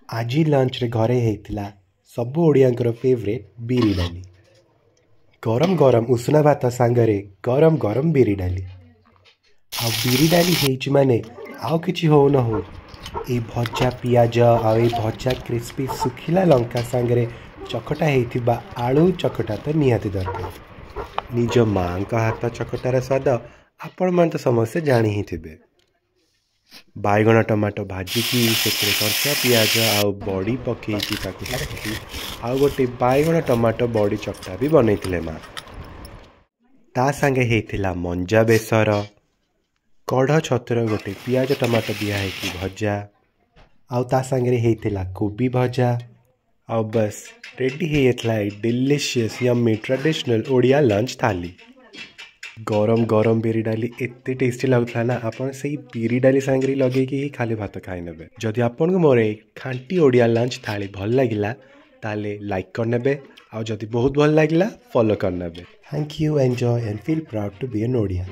आज लंच रे घरे हेतिला सबु ओडियांकर फेवरेट बिरी डाली। गरम गरम उषुना भात सांगरे गरम गरम बिरी डाली। आ बिरी डाली हेइची माने आउ किछि हो न हो ए भजा पियाज आ ए भजा क्रिस्पी सुखिला लंका सांगरे चकटा हेइथिबा आलू चकटा तो निहाती दरकार। निज माँ का हाथ चकटार स्वाद आपण मन तो समस्ते जानी ही थिबे। बाइगण टमाटो भाजिकी से कंचा पियाज आउ बड़ी पकईकी आउ गोटे बाइगण टमाटो बड़ी चकटा भी बनईथिले माँ। ता संगे हेइथिला मंजा बेसर कढ़ छतुर गोटे पियाज टमाटो दिया है भजा आउ ता संगे हेइथिला कोबी भजा आउ बस रेडी हेइथिला delicious yummy traditional Odia lunch thali. गरम गरम बिरी डाली एते टेस्टी लगुला ना आपन से बिरी डाली सांगरी लगे कि खाली भात खाई नेबे। जदि आपन को मोर खांटी ओडिया लंच थाली भल लागिला ताले लाइक कर नेबे आ जदि बहुत भल लागिला फॉलो कर नेबे। Thank you enjoy and feel proud to be an Odia.